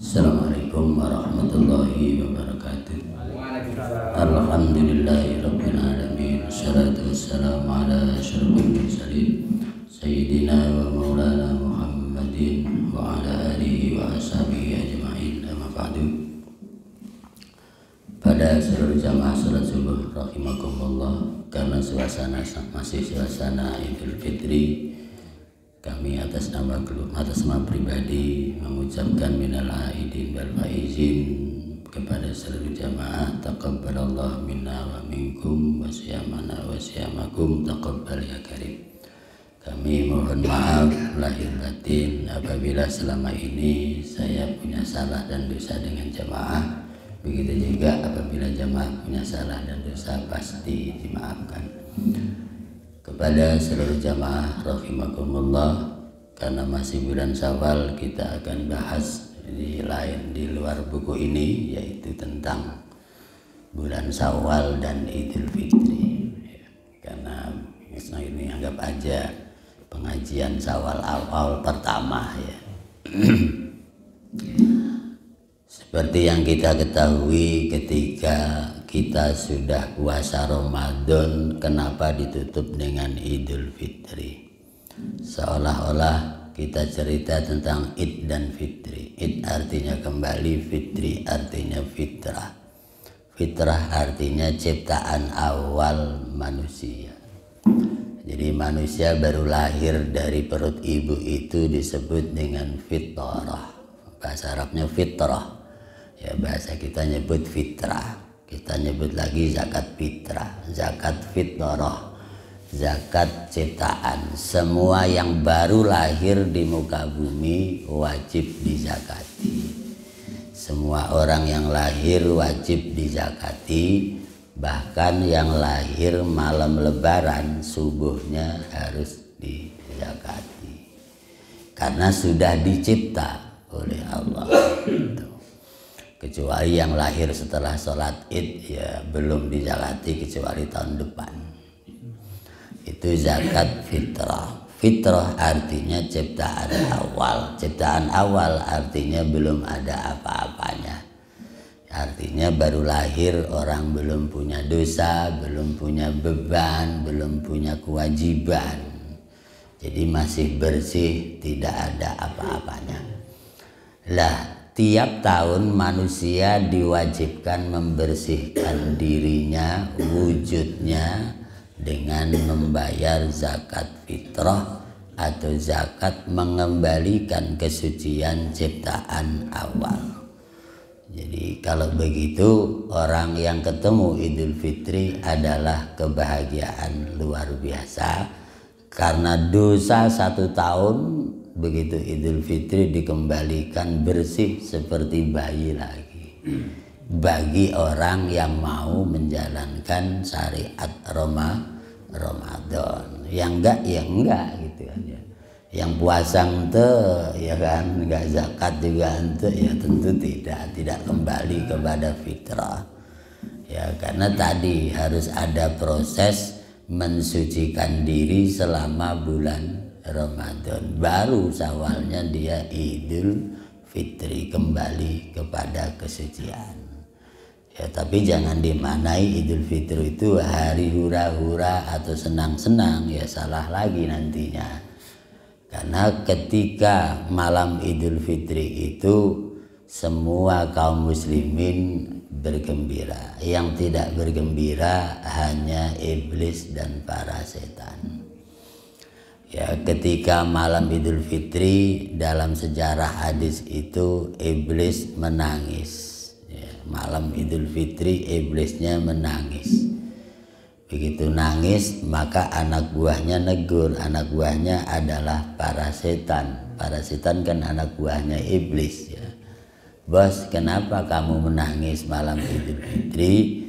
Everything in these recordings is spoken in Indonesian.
Assalamualaikum warahmatullahi wabarakatuh. Alhamdulillahirabbil alamin. Wassalatu wassalamu ala asyrofil mursalin sayyidina wa maulana Muhammadin wa ala alihi wa ashabihi ajma'in. Amma ba'du. Pada seluruh jamaah salat subuh rahimakumullah, karena suasana masih suasana Idul Fitri, kami atas nama pribadi mengucapkan minal aidin wal faizin kepada seluruh jamaah. Taqabbalallah minna wa minkum wa siyamana wa siyamakum taqabbal ya karim. Kami mohon maaf lahir batin apabila selama ini saya punya salah dan dosa dengan jamaah. Begitu juga apabila jamaah punya salah dan dosa pasti dimaafkan. Kepada seluruh jamaah rahimakumullah, karena masih bulan Syawal, kita akan bahas di luar buku ini, yaitu tentang bulan Syawal dan Idul Fitri. Karena ini anggap aja pengajian Syawal awal pertama ya. Seperti yang kita ketahui, ketika kita sudah puasa Ramadan, kenapa ditutup dengan Idul Fitri? Seolah-olah kita cerita tentang Id dan Fitri. Id artinya kembali, Fitri artinya fitrah. Fitrah artinya ciptaan awal manusia. Jadi manusia baru lahir dari perut ibu itu disebut dengan fitrah. Bahasa Arabnya fitrah. Ya, bahasa kita nyebut fitrah. Kita nyebut lagi zakat fitrah, zakat fitrah, zakat ciptaan. Semua yang baru lahir di muka bumi wajib dizakati. Semua orang yang lahir wajib dizakati. Bahkan yang lahir malam lebaran subuhnya harus dizakati. Karena sudah dicipta oleh Allah. Kecuali yang lahir setelah sholat Id ya belum dizakati kecuali tahun depan. Itu zakat fitrah. Fitrah artinya ciptaan awal. Ciptaan awal artinya belum ada apa-apanya. Artinya baru lahir, orang belum punya dosa, belum punya beban, belum punya kewajiban. Jadi masih bersih, tidak ada apa-apanya. Lah, tiap tahun manusia diwajibkan membersihkan dirinya, wujudnya dengan membayar zakat fitrah atau zakat mengembalikan kesucian ciptaan awal. Jadi kalau begitu orang yang ketemu Idul Fitri adalah kebahagiaan luar biasa. Karena dosa 1 tahun, begitu Idul Fitri dikembalikan bersih seperti bayi lagi. Bagi orang yang mau menjalankan syariat Ramadan. Yang enggak ya enggak gitu aja. Yang puasa ente ya kan, enggak zakat juga ente ya tentu tidak kembali kepada fitrah. Ya karena tadi harus ada proses mensucikan diri selama bulan Ramadan, baru Syawalnya dia Idul Fitri, kembali kepada kesucian. Ya tapi jangan dimaknai Idul Fitri itu hari hura-hura atau senang-senang, ya salah lagi nantinya. Karena ketika malam Idul Fitri itu semua kaum muslimin bergembira. Yang tidak bergembira hanya iblis dan para setan. Ya, ketika malam Idul Fitri dalam sejarah hadis itu iblis menangis. Ya, malam Idul Fitri iblisnya menangis. Begitu nangis maka anak buahnya negur. Anak buahnya adalah para setan. Para setan kan anak buahnya iblis ya. Bos, kenapa kamu menangis malam Idul Fitri?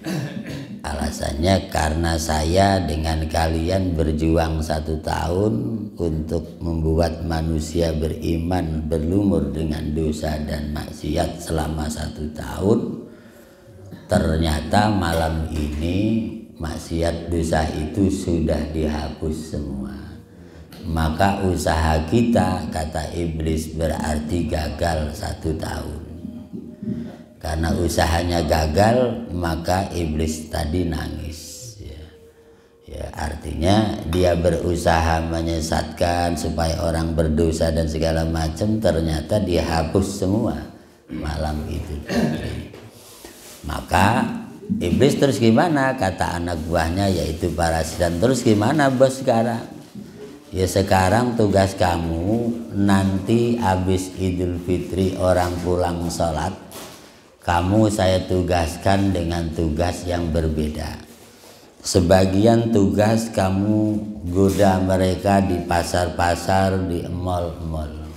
Alasannya karena saya dengan kalian berjuang 1 tahun untuk membuat manusia beriman berlumur dengan dosa dan maksiat selama 1 tahun. Ternyata malam ini maksiat dosa itu sudah dihapus semua. Maka usaha kita, kata iblis, berarti gagal 1 tahun. Karena usahanya gagal, maka iblis tadi nangis. Ya, artinya dia berusaha menyesatkan supaya orang berdosa dan segala macam, ternyata dia hapus semua malam itu. Maka iblis terus gimana? Kata anak buahnya yaitu para setan, terus gimana bos sekarang? Ya sekarang tugas kamu nanti habis Idul Fitri orang pulang sholat, kamu saya tugaskan dengan tugas yang berbeda. Sebagian tugas kamu goda mereka di pasar-pasar, di mall-mall.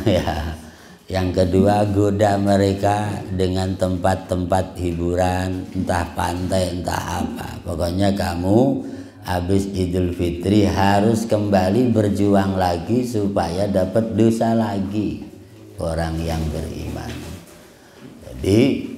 Ya. Yang kedua, goda mereka dengan tempat-tempat hiburan, entah pantai, entah apa. Pokoknya kamu habis Idul Fitri harus kembali berjuang lagi supaya dapat dosa lagi orang yang beriman. Jadi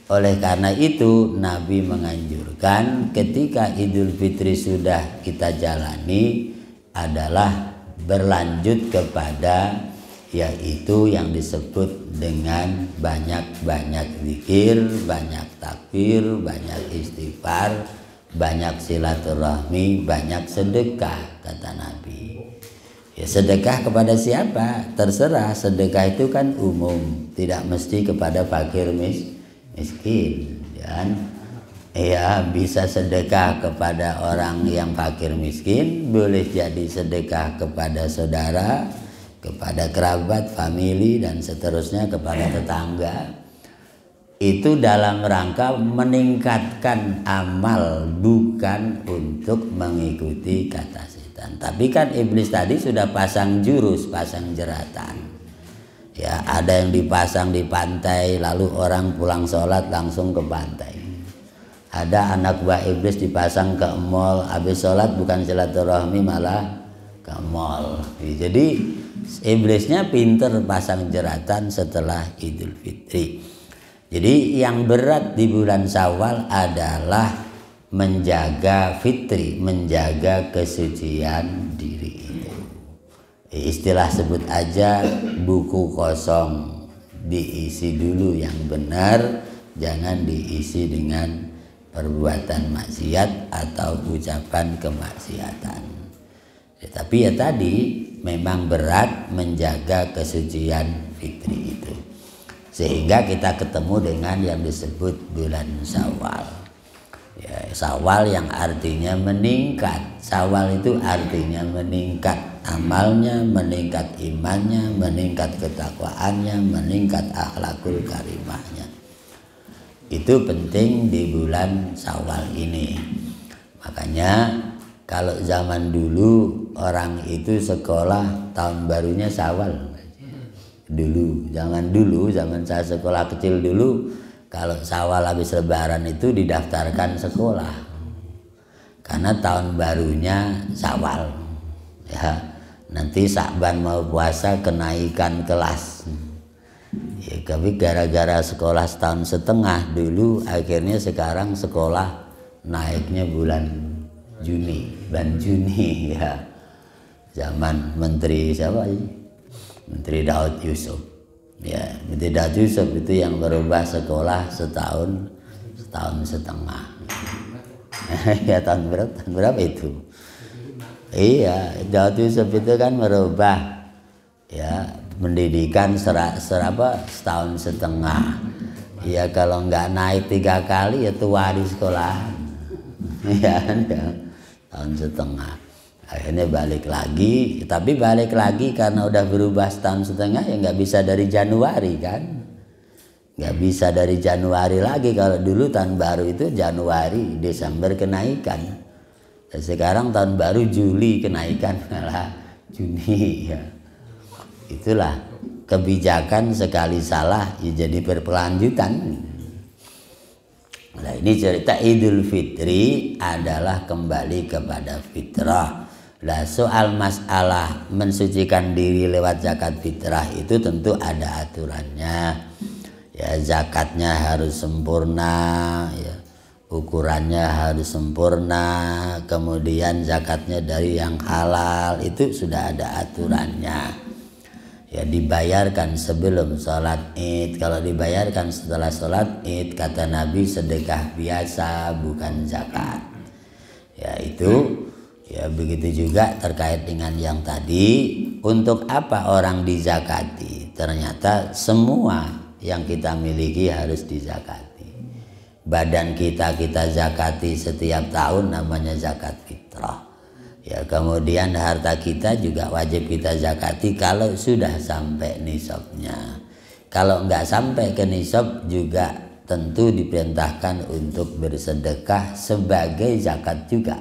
oleh karena itu Nabi menganjurkan ketika Idul Fitri sudah kita jalani adalah berlanjut kepada yaitu yang disebut dengan banyak-banyak zikir, banyak takbir, banyak istighfar, banyak silaturahmi, banyak sedekah kata Nabi. Ya sedekah kepada siapa? Terserah, sedekah itu kan umum, tidak mesti kepada fakir miskin, kan? Ya bisa sedekah kepada orang yang fakir miskin, boleh jadi sedekah kepada saudara, kepada kerabat, famili dan seterusnya, kepada tetangga. Itu dalam rangka meningkatkan amal, bukan untuk mengikuti kata setan. Tapi kan iblis tadi sudah pasang jurus, pasang jeratan. Ya, ada yang dipasang di pantai, lalu orang pulang sholat langsung ke pantai. Ada anak buah iblis dipasang ke mall, habis sholat bukan silaturahmi malah ke mall. Jadi iblisnya pinter pasang jeratan setelah Idul Fitri. Jadi yang berat di bulan Syawal adalah menjaga fitri, menjaga kesucian diri. Istilah sebut aja buku kosong, diisi dulu yang benar, jangan diisi dengan perbuatan maksiat atau ucapan kemaksiatan. Tapi ya tadi memang berat menjaga kesucian fitri itu, sehingga kita ketemu dengan yang disebut bulan Syawal. Ya, Syawal yang artinya meningkat. Syawal itu artinya meningkat amalnya, meningkat imannya, meningkat ketakwaannya, meningkat akhlakul karimahnya. Itu penting di bulan Syawal ini. Makanya kalau zaman dulu orang itu sekolah tahun barunya Syawal. Dulu, zaman saya sekolah kecil dulu, kalau Syawal habis lebaran itu didaftarkan sekolah. Karena tahun barunya Syawal. Ya, nanti Syakban mau puasa kenaikan kelas. Ya, tapi gara-gara sekolah setahun setengah dulu, akhirnya sekarang sekolah naiknya bulan Juni ya. Zaman Menteri siapa ini? Menteri Daud Yusuf. Ya, Menteri Daud Yusuf itu yang berubah sekolah setahun setengah. Ya tahun berapa itu? Iya, Daud Yusuf itu kan merubah ya pendidikan setahun setengah. Ya kalau nggak naik 3 kali ya tua di sekolah. Ya, tahun setengah. Akhirnya balik lagi, tapi balik lagi karena udah berubah setahun setengah ya nggak bisa dari Januari kan. Nggak bisa dari Januari lagi. Kalau dulu tahun baru itu Januari, Desember kenaikan. Dan sekarang tahun baru Juli kenaikan malah Juni ya. Itulah kebijakan sekali salah ya jadi berkelanjutan. Nah ini cerita Idul Fitri adalah kembali kepada fitrah. Nah soal masalah mensucikan diri lewat zakat fitrah itu tentu ada aturannya. Ya zakatnya harus sempurna, ya, ukurannya harus sempurna, kemudian zakatnya dari yang halal itu sudah ada aturannya. ya dibayarkan sebelum sholat Id. Kalau dibayarkan setelah sholat Id, kata Nabi, sedekah biasa bukan zakat. Ya itu, ya begitu juga terkait dengan yang tadi. Untuk apa orang dizakati? Ternyata semua yang kita miliki harus dizakati. Badan kita zakati setiap tahun, namanya zakat fitrah. Ya, kemudian harta kita juga wajib kita zakati kalau sudah sampai nisabnya. Kalau nggak sampai ke nisab juga tentu diperintahkan untuk bersedekah sebagai zakat juga.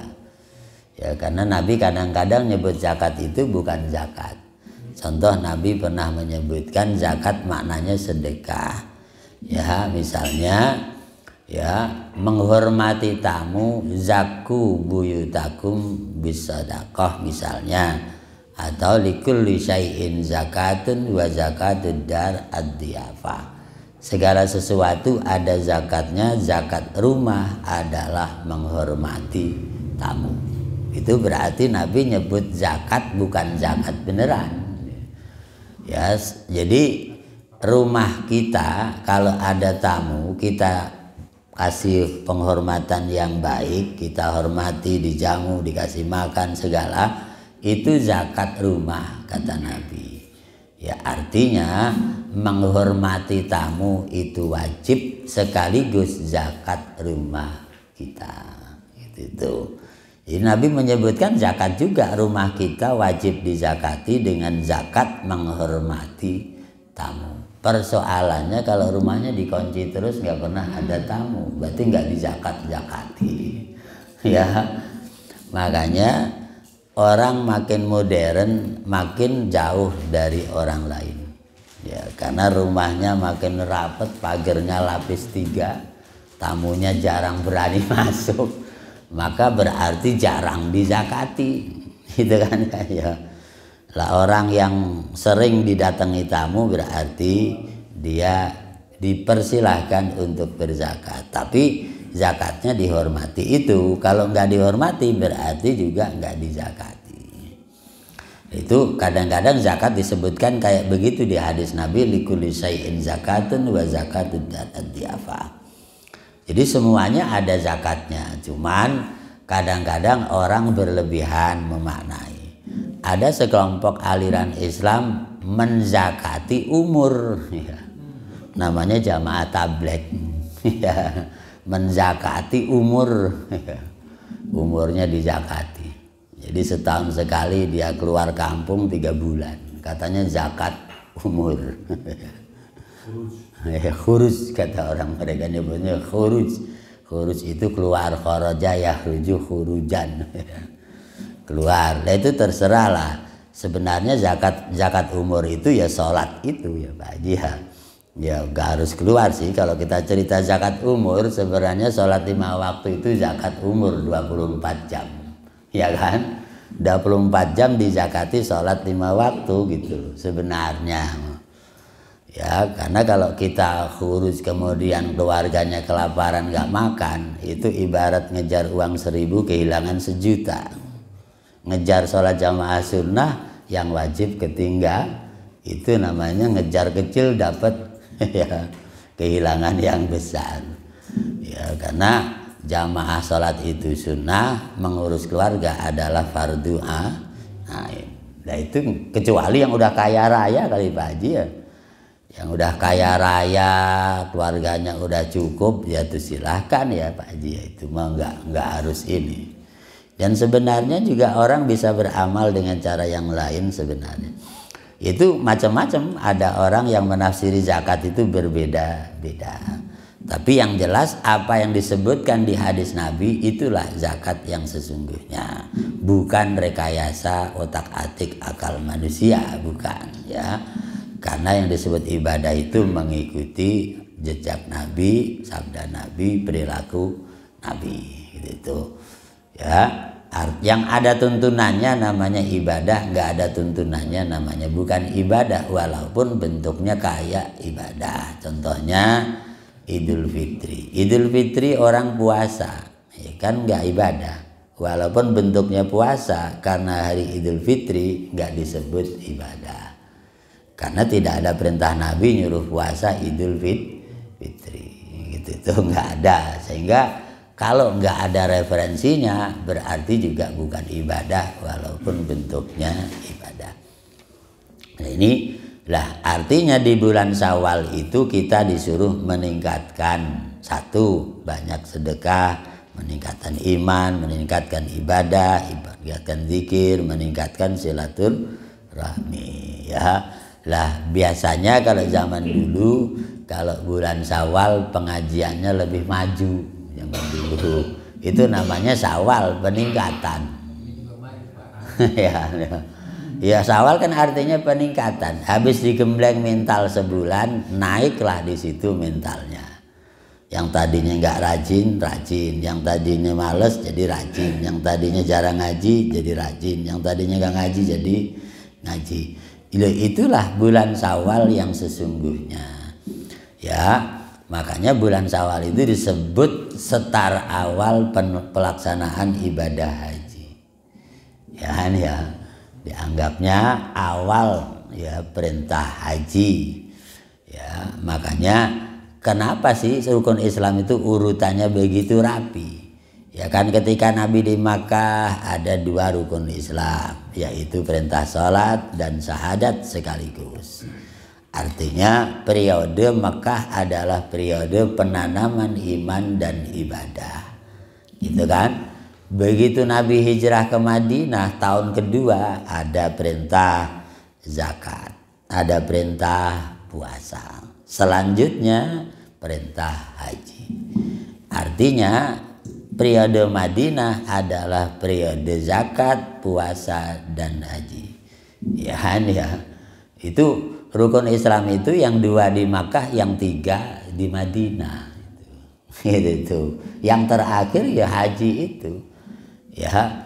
Ya, karena Nabi kadang-kadang nyebut zakat itu bukan zakat. Contoh, Nabi pernah menyebutkan zakat maknanya sedekah. Ya, misalnya ya, menghormati tamu, zaku buyutakum bisadaqah misalnya, atau likulli syai'in zakatun wa zakatud dar ad-diyafah. Segala sesuatu ada zakatnya. Zakat rumah adalah menghormati tamu. Itu berarti Nabi nyebut zakat bukan zakat beneran. Ya, jadi rumah kita kalau ada tamu, kita kasih penghormatan yang baik, kita hormati, dijamu, dikasih makan segala, itu zakat rumah kata Nabi. Ya, artinya menghormati tamu itu wajib sekaligus zakat rumah kita. Itu. Jadi Nabi menyebutkan zakat juga rumah kita wajib dizakati dengan zakat menghormati tamu. Persoalannya kalau rumahnya dikunci terus, nggak pernah ada tamu, berarti nggak dizakat-zakati. Ya, makanya orang makin modern makin jauh dari orang lain. Ya, karena rumahnya makin rapet, pagernya lapis 3, tamunya jarang berani masuk, maka berarti jarang dizakati. Gitu kan ya. Lah, orang yang sering didatangi tamu berarti dia dipersilahkan untuk berzakat, tapi zakatnya dihormati itu. Kalau nggak dihormati berarti juga nggak dizakati. Itu kadang-kadang zakat disebutkan kayak begitu di hadis Nabi, likulli syai'in zakatun wa zakatud ad-diyafah. Jadi semuanya ada zakatnya, cuman kadang-kadang orang berlebihan memaknai. Ada sekelompok aliran Islam menzakati umur, ya. Namanya jamaah tabligh, ya. Menzakati umur, ya. Umurnya dizakati. Jadi setahun sekali dia keluar kampung 3 bulan, katanya zakat umur. Khuruj kata orang, mereka nyebutnya khuruj. Khuruj itu keluar, kharaja yakhruju khurujan. Keluar. Nah, itu terserah lah. Sebenarnya zakat umur itu ya sholat itu ya Pak Haji ya. Ya gak harus keluar sih. Kalau kita cerita zakat umur, sebenarnya sholat 5 waktu itu zakat umur 24 jam. Ya kan? 24 jam dizakati sholat 5 waktu gitu sebenarnya. Ya, karena kalau kita khurus kemudian keluarganya kelaparan gak makan, itu ibarat ngejar uang 1000 kehilangan 1 juta. Ngejar sholat jamaah sunnah yang wajib ketinggal, itu namanya ngejar kecil dapat ya, kehilangan yang besar. Ya, karena jamaah sholat itu sunnah, mengurus keluarga adalah fardu ain. Nah, itu kecuali yang udah kaya raya kali Pak Haji ya. Yang udah kaya raya, keluarganya udah cukup, ya itu silahkan ya Pak Haji ya, itu mah nggak harus ini. Dan sebenarnya juga orang bisa beramal dengan cara yang lain sebenarnya. Itu macam-macam, ada orang yang menafsiri zakat itu berbeda-beda. Tapi yang jelas apa yang disebutkan di hadis Nabi itulah zakat yang sesungguhnya. Bukan rekayasa otak-atik akal manusia, bukan ya. Karena yang disebut ibadah itu mengikuti jejak Nabi, sabda Nabi, perilaku Nabi gitu. Ya, yang ada tuntunannya namanya ibadah, nggak ada tuntunannya namanya bukan ibadah, walaupun bentuknya kayak ibadah. Contohnya Idul Fitri. Idul Fitri orang puasa, ya kan nggak ibadah, walaupun bentuknya puasa, karena hari Idul Fitri nggak disebut ibadah. Karena tidak ada perintah Nabi nyuruh puasa Idul Fitri, gitu itu nggak ada. Sehingga kalau nggak ada referensinya berarti juga bukan ibadah walaupun bentuknya ibadah. Nah ini lah artinya di bulan Syawal itu kita disuruh meningkatkan satu, banyak sedekah, meningkatkan iman, meningkatkan ibadah, meningkatkan zikir, meningkatkan silaturahmi ya. Lah biasanya kalau zaman dulu kalau bulan Syawal pengajiannya lebih maju zaman dulu. Itu namanya Syawal peningkatan. Ya Syawal kan artinya peningkatan. Habis digembleng mental sebulan, naiklah di situ mentalnya. Yang tadinya nggak rajin, yang tadinya males jadi rajin, yang tadinya jarang ngaji jadi rajin, yang tadinya nggak ngaji jadi ngaji. Itulah bulan Syawal yang sesungguhnya. Ya, makanya bulan Syawal itu disebut setar awal pelaksanaan ibadah haji. Ya kan ya, dianggapnya awal ya perintah haji. Ya, makanya kenapa sih rukun Islam itu urutannya begitu rapi? Ya kan ketika Nabi di Makkah ada 2 rukun Islam, yaitu perintah sholat dan syahadat sekaligus. Artinya periode Makkah adalah periode penanaman iman dan ibadah. Gitu kan? Begitu Nabi hijrah ke Madinah tahun kedua ada perintah zakat, ada perintah puasa. Selanjutnya perintah haji. Artinya periode Madinah adalah periode zakat, puasa dan haji. Ya kan ya. Itu rukun Islam itu yang 2 di Makkah, yang 3 di Madinah. Gitu. Yang terakhir ya haji itu. Ya,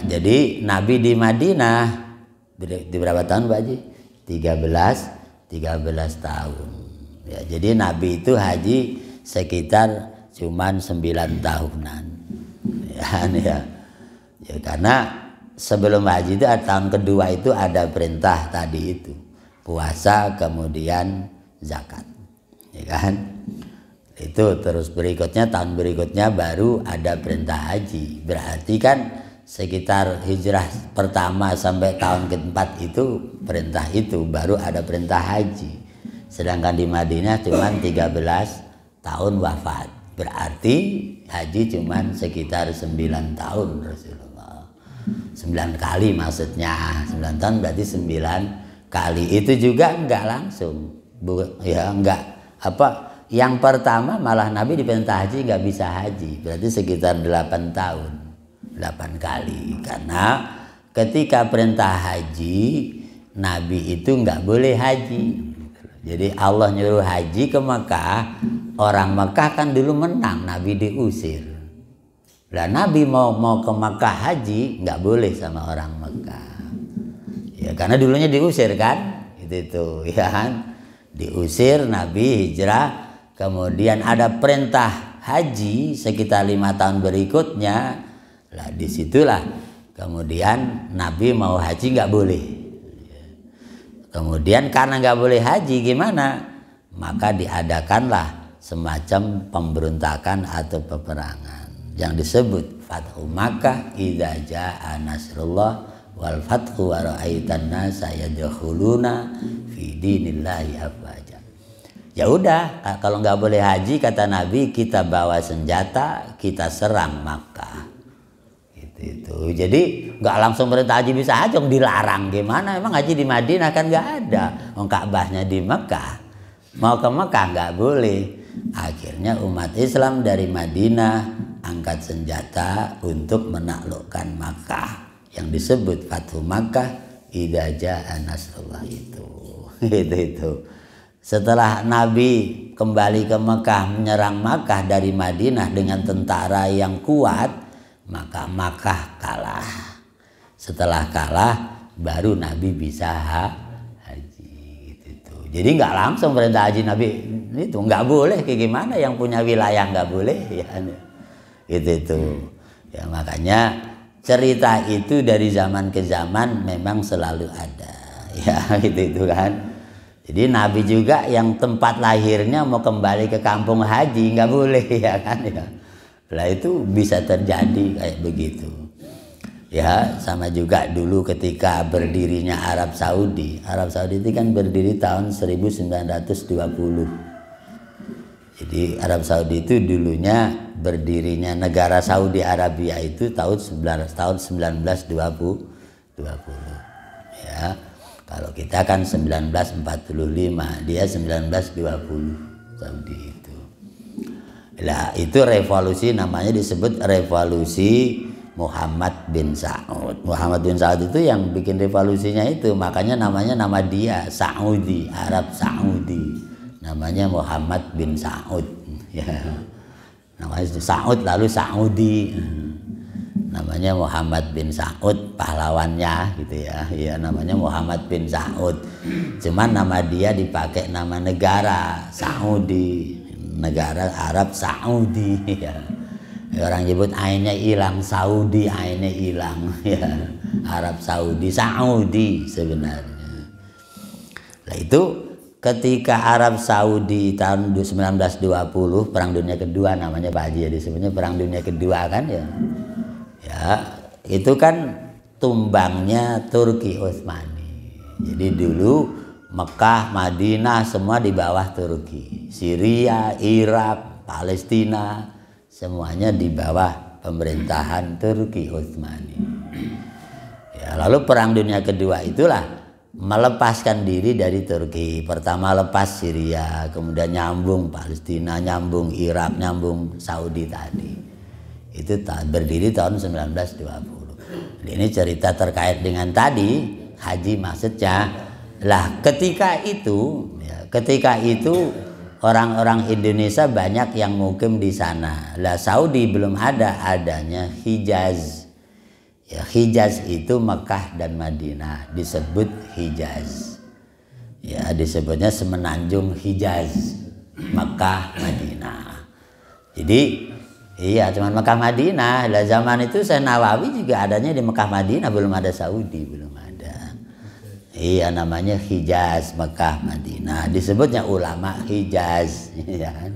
jadi Nabi di Madinah di berapa tahun Pak Haji? 13 tahun. Ya, jadi Nabi itu haji sekitar cuman 9 tahunan. Ya, karena sebelum haji itu tahun kedua itu ada perintah tadi itu. Puasa kemudian zakat. Ya kan? Itu terus berikutnya tahun berikutnya baru ada perintah haji. Berarti kan sekitar hijrah pertama sampai tahun keempat itu perintah itu baru ada perintah haji. Sedangkan di Madinah cuma 13 tahun wafat. Berarti haji cuma sekitar 9 tahun Rasulullah. 9 kali maksudnya. 9 tahun berarti 9 kali. Itu juga enggak langsung. Ya enggak apa. Yang pertama malah Nabi diperintah haji nggak bisa haji, berarti sekitar 8 tahun, 8 kali. Karena ketika perintah haji, Nabi itu nggak boleh haji. Jadi Allah nyuruh haji ke Mekah, orang Mekah kan dulu menang, Nabi diusir. Lah Nabi mau ke Mekah haji nggak boleh sama orang Mekah. Ya karena dulunya diusir kan, itu ya kan, diusir Nabi hijrah. Kemudian ada perintah haji sekitar 5 tahun berikutnya. Lah disitulah kemudian Nabi mau haji nggak boleh. Kemudian karena nggak boleh haji gimana? Maka diadakanlah semacam pemberontakan atau peperangan yang disebut Fathu Makkah idza jaa nasrullah wal fathu wa ra'aitan nasa yadkhuluna fi dinillahi afwaja. Ya udah, kalau nggak boleh haji kata Nabi, kita bawa senjata, kita serang Makkah. Itu. Jadi nggak langsung perintah haji bisa aja, dilarang gimana? Emang haji di Madinah kan nggak ada, Ka'bahnya di Makkah. Mau ke Makkah nggak boleh. Akhirnya umat Islam dari Madinah angkat senjata untuk menaklukkan Makkah, yang disebut Fathu Makkah idza jaa nasrullah itu. Itu. Setelah Nabi kembali ke Mekah menyerang Makkah dari Madinah dengan tentara yang kuat, maka Makkah kalah. Setelah kalah baru Nabi bisa haji. Gitu. Jadi nggak langsung perintah haji Nabi itu nggak boleh, kayak gimana yang punya wilayah nggak boleh ya. Itu. Ya makanya cerita itu dari zaman ke zaman memang selalu ada. ya itu kan. Jadi Nabi juga yang tempat lahirnya mau kembali ke kampung haji nggak boleh ya kan ya. Lah itu bisa terjadi kayak begitu. Ya sama juga dulu ketika berdirinya Arab Saudi. Arab Saudi itu kan berdiri tahun 1920. Jadi Arab Saudi itu dulunya berdirinya negara Saudi Arabia itu tahun 1920. Ya. Kalau kita kan 1945, dia 1920 Saudi itu. Lah itu revolusi namanya disebut revolusi Muhammad bin Saud. Muhammad bin Saud itu yang bikin revolusinya itu, makanya namanya nama dia Saudi, Arab Saudi. Namanya Muhammad bin Saud. Ya. Namanya Saud lalu Saudi. Namanya Muhammad bin Saud, pahlawannya gitu ya. Ya namanya Muhammad bin Saud. Cuman nama dia dipakai nama negara Saudi, negara Arab Saudi ya. Orang nyebut ainnya hilang, Saudi ainnya hilang ya. Arab Saudi, Saudi sebenarnya. Nah itu ketika Arab Saudi tahun 1920 Perang Dunia Kedua namanya Pak Haji ya, disebutnya Perang Dunia Kedua kan ya. Ya, itu kan tumbangnya Turki Utsmani. Jadi dulu Mekah, Madinah semua di bawah Turki. Syria, Irak, Palestina semuanya di bawah pemerintahan Turki Utsmani. Ya, lalu Perang Dunia Kedua itulah melepaskan diri dari Turki. Pertama lepas Syria, kemudian nyambung Palestina, nyambung Irak, nyambung Saudi tadi. Itu berdiri tahun 1920. Ini cerita terkait dengan tadi haji maksudnya. Lah ketika itu orang-orang Indonesia banyak yang mukim di sana. Lah Saudi belum adanya Hijaz. Ya, Hijaz itu Mekah dan Madinah disebut Hijaz. Ya disebutnya semenanjung Hijaz, Mekah, Madinah. Jadi iya, cuman Mekah Madinah. Lah zaman itu Syekh Nawawi juga adanya di Mekah Madinah, belum ada Saudi, belum ada. Iya, namanya Hijaz, Mekah Madinah. Disebutnya ulama Hijaz, ya kan?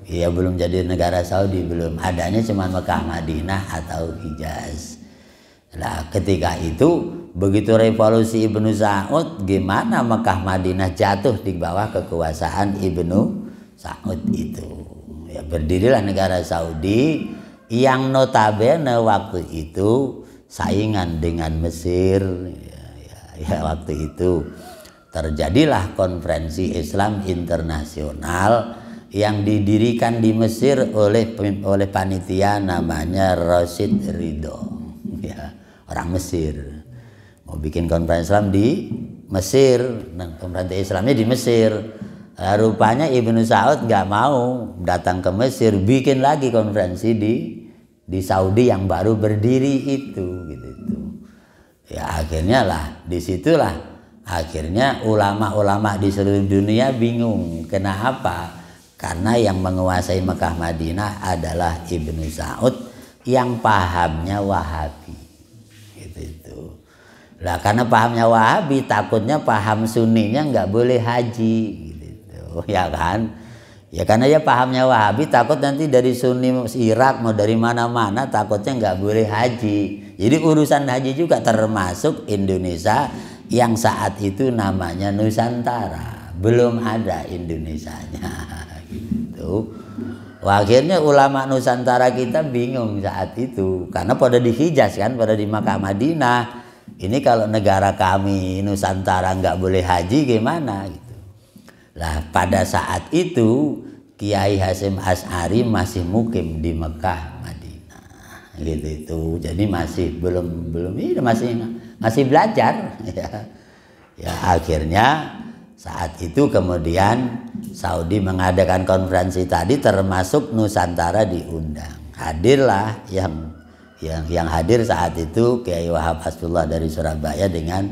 Iya, belum jadi negara Saudi, belum adanya cuman Mekah Madinah atau Hijaz. Lah ketika itu begitu revolusi Ibnu Saud, gimana Mekah Madinah jatuh di bawah kekuasaan Ibnu Saud itu. Ya, berdirilah negara Saudi yang notabene waktu itu saingan dengan Mesir. Ya, waktu itu terjadilah konferensi Islam internasional yang didirikan di Mesir oleh panitia namanya Rashid Ridho. Ya, orang Mesir mau bikin konferensi Islam di Mesir. Nah, konferensi Islamnya di Mesir. Rupanya Ibnu Saud nggak mau datang ke Mesir, bikin lagi konferensi di Saudi yang baru berdiri itu, gitu. Ya akhirnya lah, disitulah akhirnya ulama-ulama di seluruh dunia bingung. Kenapa? Karena yang menguasai Mekah Madinah adalah Ibnu Saud yang pahamnya Wahabi, gitu. Lah karena pahamnya Wahabi, takutnya paham Sunninya nggak boleh haji. Ya kan, ya karena ya pahamnya Wahabi, takut nanti dari Sunni Irak mau dari mana-mana takutnya nggak boleh haji. Jadi urusan haji juga termasuk Indonesia yang saat itu namanya Nusantara, belum ada Indonesianya gitu. Akhirnya ulama Nusantara kita bingung saat itu karena pada di Hijaz kan, pada di Makkah Madinah. Ini kalau negara kami Nusantara nggak boleh haji gimana gitu. Lah pada saat itu Kiai Hasyim Asy'ari masih mukim di Mekah Madinah, gitu itu. Jadi masih belum ini masih belajar ya. Ya akhirnya saat itu kemudian Saudi mengadakan konferensi tadi, termasuk Nusantara diundang. Hadirlah yang hadir saat itu Kiai Wahab Hasbullah dari Surabaya dengan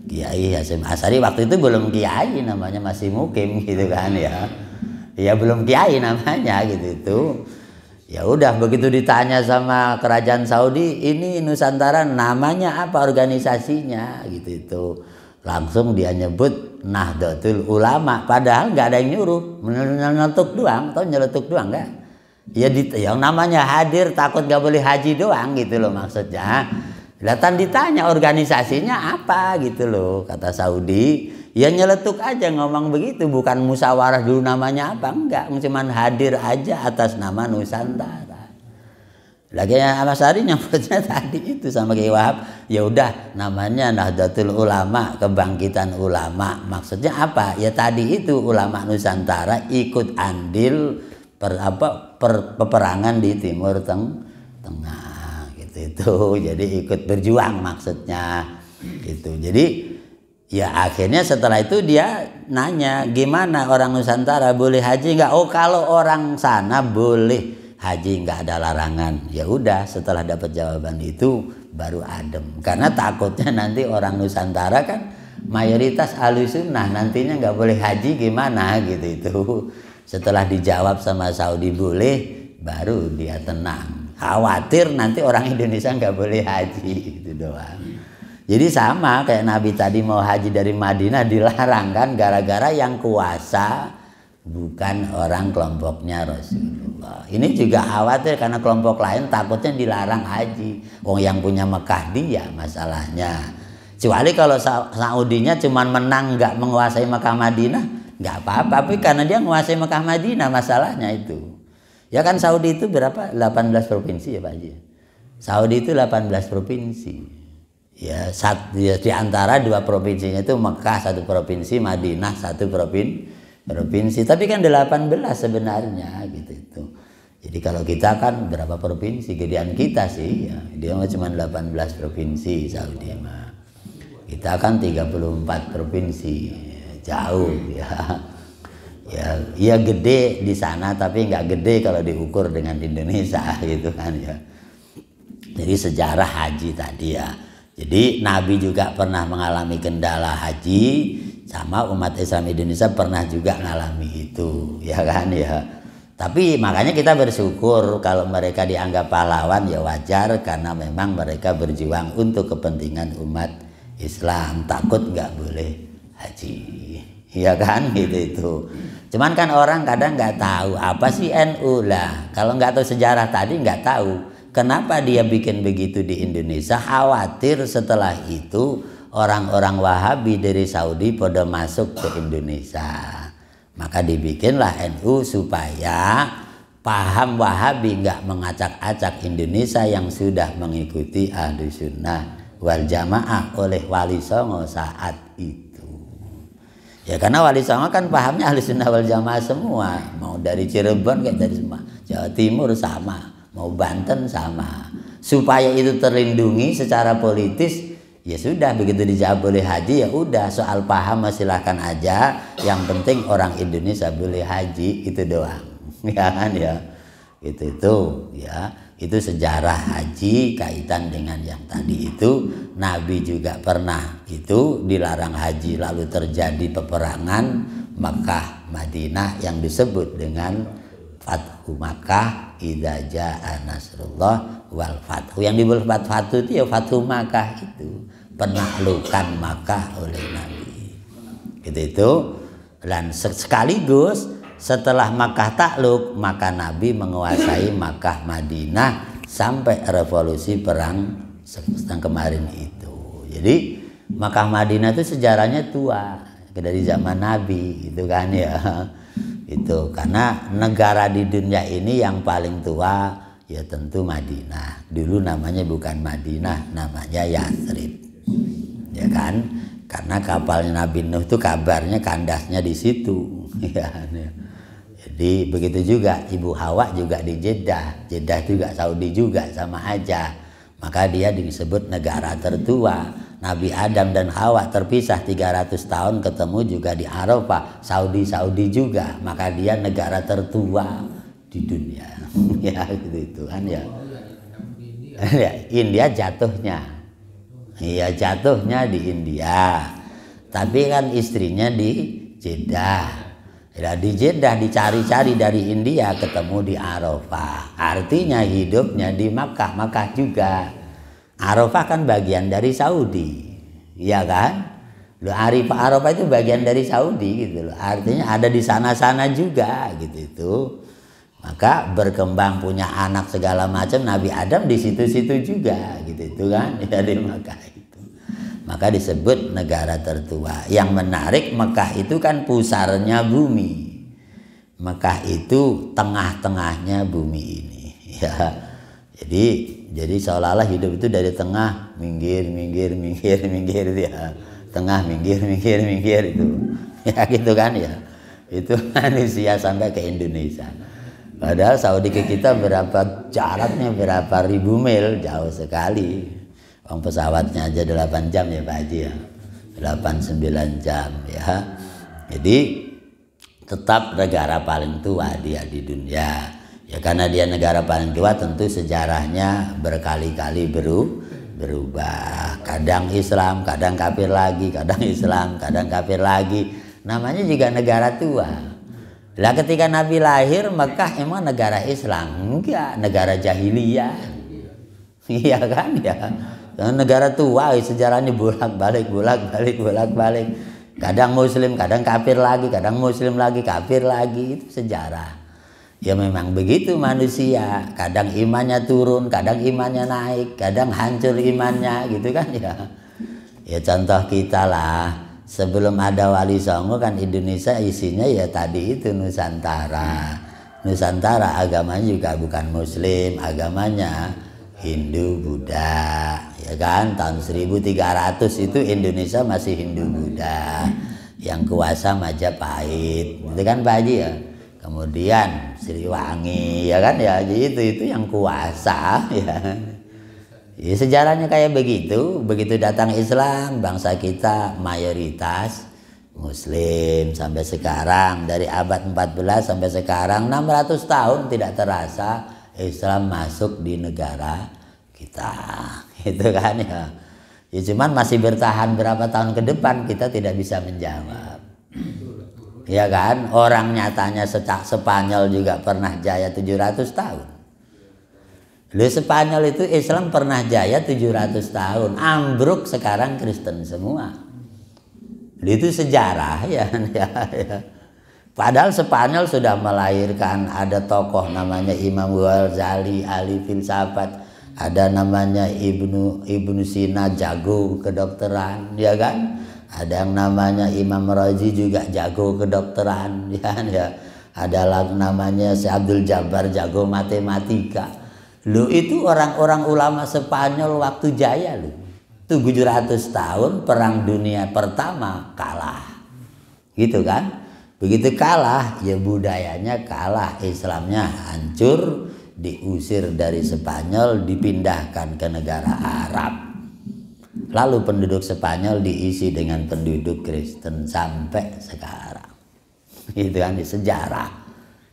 Kiai Hasyim Asy'ari. Waktu itu belum kiai, namanya masih mukim gitu kan ya. Ya belum kiai namanya gitu itu. Ya udah begitu ditanya sama kerajaan Saudi, ini Nusantara namanya apa organisasinya gitu itu. langsung dia nyebut Nahdlatul Ulama, padahal nggak ada yang nyuruh, nyeletuk doang, atau nyeletuk doang enggak? Ya yang namanya hadir takut nggak boleh haji doang gitu loh maksudnya. Datang ditanya organisasinya apa gitu loh, kata Saudi, ya nyeletuk aja ngomong begitu, bukan musyawarah dulu namanya apa, enggak, cuman hadir aja atas nama Nusantara. Lagi Mas Ari nyebutnya tadi itu sama Kiai Wahab, ya udah namanya Nahdlatul Ulama, kebangkitan ulama. Maksudnya apa? Ya tadi itu ulama Nusantara ikut andil peperangan di Timur Tengah gitu itu. Jadi ikut berjuang maksudnya gitu. Jadi ya akhirnya setelah itu dia nanya, gimana orang Nusantara boleh haji nggak? Oh kalau orang sana boleh haji, nggak ada larangan. Ya udah, setelah dapat jawaban itu baru adem, karena takutnya nanti orang Nusantara kan mayoritas Ahlussunnah, nantinya nggak boleh haji gimana gitu itu. Setelah dijawab sama Saudi boleh, baru dia tenang, khawatir nanti orang Indonesia nggak boleh haji itu doang. Jadi sama kayak Nabi tadi mau haji dari Madinah dilarang kan, gara-gara yang kuasa bukan orang kelompoknya Rasulullah. Ini juga khawatir karena kelompok lain takutnya dilarang haji. Oh yang punya Mekah dia masalahnya. Kecuali kalau Saudinya cuma menang nggak menguasai Mekah Madinah, nggak apa-apa. Tapi karena dia menguasai Mekah Madinah masalahnya itu. Ya kan Saudi itu berapa? 18 provinsi ya Pak Haji. Saudi itu 18 provinsi. Ya, di antara dua provinsinya itu Mekah satu provinsi, Madinah satu provinsi, tapi kan 18 sebenarnya gitu itu. Jadi kalau kita kan berapa provinsi, gedean kita sih ya, dia cuma 18 provinsi Saudi mah. Kita kan 34 provinsi, jauh ya. Ya gede di sana tapi nggak gede kalau diukur dengan Indonesia gitu kan ya. Jadi sejarah haji tadi ya. Jadi Nabi juga pernah mengalami kendala haji, sama umat Islam Indonesia pernah juga ngalami itu, ya kan ya. Tapi makanya kita bersyukur kalau mereka dianggap pahlawan, ya wajar karena memang mereka berjuang untuk kepentingan umat Islam. Takut nggak boleh haji, ya kan gitu itu. Cuman kan orang kadang nggak tahu apa sih NU lah. Kalau nggak tahu sejarah tadi nggak tahu kenapa dia bikin begitu di Indonesia. Khawatir setelah itu orang-orang Wahabi dari Saudi pada masuk ke Indonesia. Maka dibikinlah NU supaya paham Wahabi nggak mengacak-acak Indonesia yang sudah mengikuti Ahlussunnah wal Jamaah oleh Wali Songo saat itu. Ya karena Wali Songo kan pahamnya Ahlussunnah wal Jamaah semua. Mau dari Cirebon kayak dari semua, Jawa Timur sama, mau Banten sama. Supaya itu terlindungi secara politis, ya sudah begitu dijawab boleh haji ya udah, soal paham silahkan aja, yang penting orang Indonesia boleh haji itu doang. Ya kan ya. Itu ya. Itu sejarah haji kaitan dengan yang tadi itu. Nabi juga pernah itu dilarang haji lalu terjadi peperangan Makkah Madinah yang disebut dengan Fathu Makkah, idza jaa nasrullah wal fathu. Yang disebut Fathu itu ya Fathu Makkah itu, penaklukan Makkah oleh Nabi. Itu. Dan sekaligus setelah Makkah takluk, maka Nabi menguasai Makkah Madinah sampai revolusi perang sedang kemarin itu. Jadi Makkah Madinah itu sejarahnya tua dari zaman Nabi itu kan ya. Itu karena negara di dunia ini yang paling tua ya tentu Madinah. Dulu namanya bukan Madinah, namanya Yathrib. Ya kan? Karena kapalnya Nabi Nuh itu kabarnya kandasnya di situ. Ya. Jadi begitu juga Ibu Hawa juga di Jeddah. Jeddah juga Saudi juga sama aja. Maka dia disebut negara tertua. Nabi Adam dan Hawa terpisah 300 tahun, ketemu juga di Arafah. Saudi juga. Maka dia negara tertua di dunia. Ya gitu kan ya. India jatuhnya. Iya jatuhnya di India. Tapi kan istrinya di Jeddah. Ya, di Jeddah dicari-cari dari India, ketemu di Arafah. Artinya hidupnya di Makkah. Makkah juga. Arafah kan bagian dari Saudi. Iya kan? Loh, Arafah itu bagian dari Saudi gitu loh. Artinya ada di sana-sana juga gitu itu. Maka berkembang punya anak segala macam, Nabi Adam di situ-situ juga gitu itu kan. Dari Mekah itu. Maka disebut negara tertua. Yang menarik, Mekah itu kan pusarnya bumi. Mekah itu tengah-tengahnya bumi ini. Ya. Jadi seolah-olah hidup itu dari tengah minggir ya. Tengah minggir itu. Ya gitu kan ya. Itu manusia sampai ke Indonesia. Padahal Saudi ke kita berapa jaraknya, berapa ribu mil, jauh sekali. Uang pesawatnya aja 8 jam ya Pak Haji ya. 8-9 jam ya. Jadi tetap negara paling tua dia di dunia. Ya karena dia negara paling tua tentu sejarahnya berkali-kali berubah. Kadang Islam, kadang kafir lagi, kadang Islam, kadang kafir lagi. Namanya juga negara tua. Lah ketika Nabi lahir, Mekah emang negara Islam? Enggak, negara jahiliyah. Iya kan ya. Negara tua, sejarahnya bolak-balik. Kadang Muslim, kadang kafir lagi, kadang Muslim lagi, kafir lagi. Itu sejarah. Ya memang begitu manusia, kadang imannya turun, kadang imannya naik, kadang hancur imannya gitu kan ya. Ya contoh kita lah, sebelum ada Wali Songo kan Indonesia isinya ya tadi itu Nusantara. Nusantara agamanya juga bukan Muslim, agamanya Hindu Buddha. Ya kan tahun 1300 itu Indonesia masih Hindu Buddha. Yang kuasa Majapahit, itu kan Pak Haji ya. Kemudian Siliwangi ya kan ya, itu yang kuasa ya. Ya sejarahnya kayak begitu. Begitu datang Islam, bangsa kita mayoritas Muslim sampai sekarang. Dari abad 14 sampai sekarang 600 tahun tidak terasa Islam masuk di negara kita. Itu kan ya. Ya cuman masih bertahan berapa tahun ke depan kita tidak bisa menjawab. Ya kan, orang nyatanya Spanyol juga pernah jaya 700 tahun. Lalu Spanyol itu Islam pernah jaya 700 tahun. Ambruk sekarang Kristen semua. Lalu itu sejarah ya. Padahal Spanyol sudah melahirkan, ada tokoh namanya Imam Ghazali, ahli filsafat. Ada namanya Ibnu Sina, jago kedokteran, ya kan? Ada yang namanya Imam Razi juga jago kedokteran, ya. Ada namanya si Abdul Jabbar jago matematika. Lu itu orang-orang ulama Spanyol waktu jaya lu. 700 tahun perang dunia pertama kalah. Gitu kan? Begitu kalah ya budayanya kalah, Islamnya hancur, diusir dari Spanyol, dipindahkan ke negara Arab. Lalu penduduk Spanyol diisi dengan penduduk Kristen sampai sekarang. Itu kan di sejarah.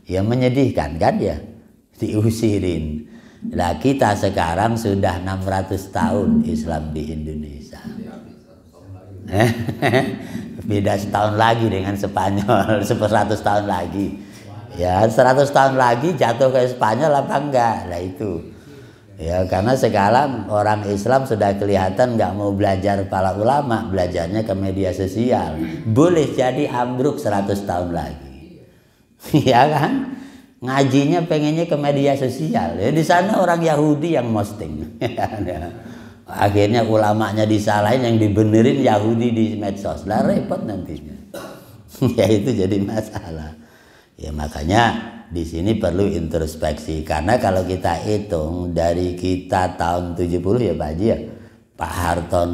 Ya menyedihkan kan ya, diusirin. Nah kita sekarang sudah 600 tahun Islam di Indonesia. Beda setahun lagi dengan Spanyol, 100 tahun lagi. Ya 100 tahun lagi jatuh ke Spanyol apa enggak? Nah itu. Ya karena sekarang orang Islam sudah kelihatan nggak mau belajar para ulama, belajarnya ke media sosial. Boleh jadi ambruk 100 tahun lagi. Ya kan? Ngajinya pengennya ke media sosial. Ya di sana orang Yahudi yang posting. Akhirnya ulamanya disalahin, yang dibenerin Yahudi di medsos. Lah repot nantinya. Ya itu jadi masalah. Ya makanya di sini perlu introspeksi, karena kalau kita hitung dari kita tahun 70 ya Pak Haji ya, Pak Harto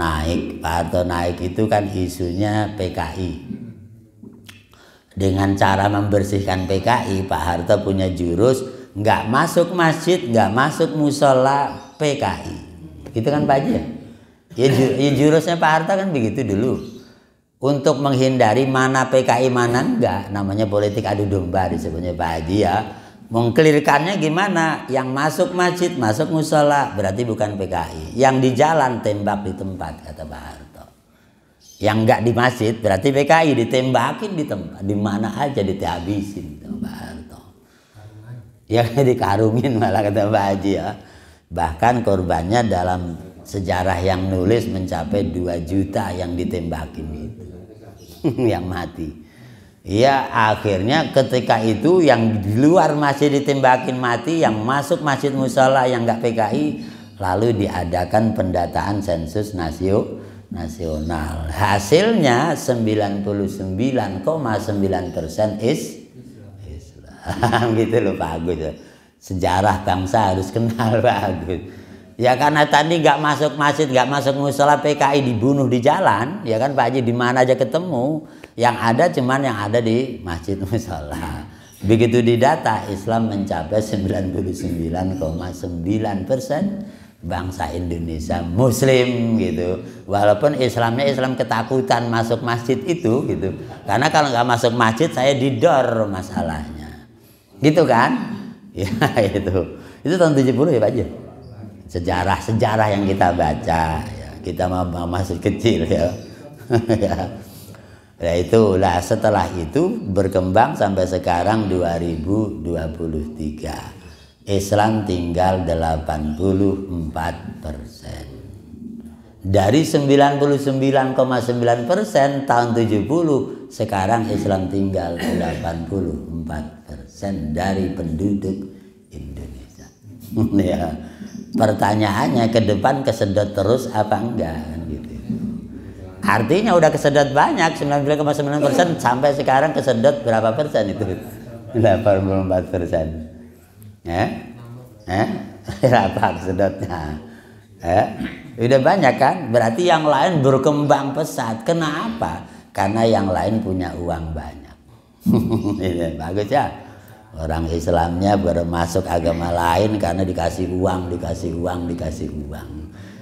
naik itu kan isunya PKI. Dengan cara membersihkan PKI, Pak Harto punya jurus nggak masuk masjid, nggak masuk musola PKI. Gitu kan Pak Haji ya? Ya jurusnya Pak Harto kan begitu dulu. Untuk menghindari mana PKI mana enggak, namanya politik adu domba disebutnya Pak Haji ya. Mengkelirkannya gimana? Yang masuk masjid, masuk musola berarti bukan PKI. Yang di jalan tembak di tempat, kata Pak Harto. Yang enggak di masjid berarti PKI, ditembakin di tempat, di mana aja dihabisin, kata Pak Harto. Ya dikarungin malah kata Pak Haji ya. Bahkan korbannya dalam sejarah yang nulis mencapai 2 juta yang ditembakin itu. Yang mati. Ya akhirnya ketika itu yang di luar masih ditembakin mati, yang masuk masjid mushola yang nggak PKI, lalu diadakan pendataan sensus nasional. Hasilnya 99,9% Islam. Gitu loh Pak Agus. Sejarah bangsa harus kenal Pak Agus. Ya karena tadi nggak masuk masjid, nggak masuk mushola, PKI dibunuh di jalan, ya kan Pak Haji, di mana aja ketemu, yang ada cuman yang ada di masjid mushola. Begitu didata, Islam mencapai 99,9% bangsa Indonesia Muslim gitu. Walaupun Islamnya Islam ketakutan masuk masjid itu gitu. Karena kalau nggak masuk masjid saya didor masalahnya, gitu kan? Ya itu tahun 70 ya Pak Haji. Sejarah yang kita baca ya, kita masih kecil ya. Ya itulah, setelah itu berkembang sampai sekarang 2023 Islam tinggal 84%. Dari 99,9% tahun 70, sekarang Islam tinggal 84% dari penduduk Indonesia. Ya. Pertanyaannya ke depan kesedot terus apa enggak kan gitu. Artinya udah kesedot banyak, 99,9% sampai sekarang kesedot berapa persen itu? 84%. Berapa kesedotnya? Udah banyak kan? Berarti yang lain berkembang pesat. Kenapa? Karena yang lain punya uang banyak. Bagus ya. Orang Islamnya bermasuk agama lain karena dikasih uang.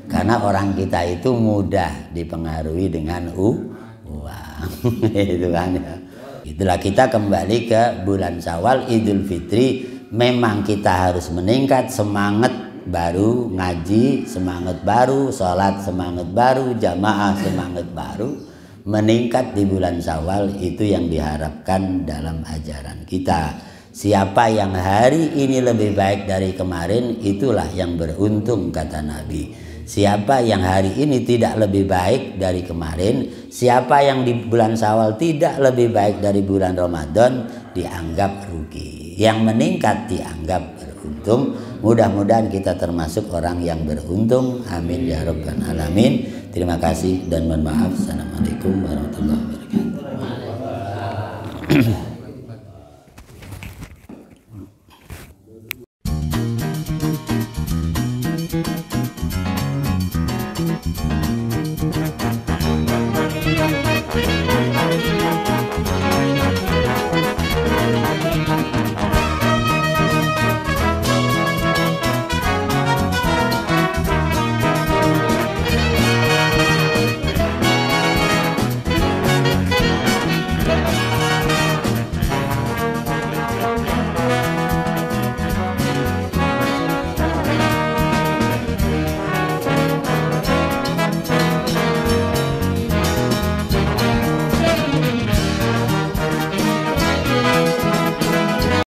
Karena orang kita itu mudah dipengaruhi dengan uang. Itu kan ya. Itulah kita kembali ke bulan Syawal, Idul Fitri. Memang kita harus meningkat, semangat baru ngaji, semangat baru sholat, semangat baru jamaah, semangat baru. Meningkat di bulan Syawal itu yang diharapkan dalam ajaran kita. Siapa yang hari ini lebih baik dari kemarin, itulah yang beruntung, kata Nabi. Siapa yang hari ini tidak lebih baik dari kemarin, siapa yang di bulan Syawal tidak lebih baik dari bulan Ramadan, dianggap rugi. Yang meningkat dianggap beruntung. Mudah-mudahan kita termasuk orang yang beruntung. Amin ya rabbal alamin. Terima kasih dan mohon maaf. Assalamualaikum warahmatullahi wabarakatuh.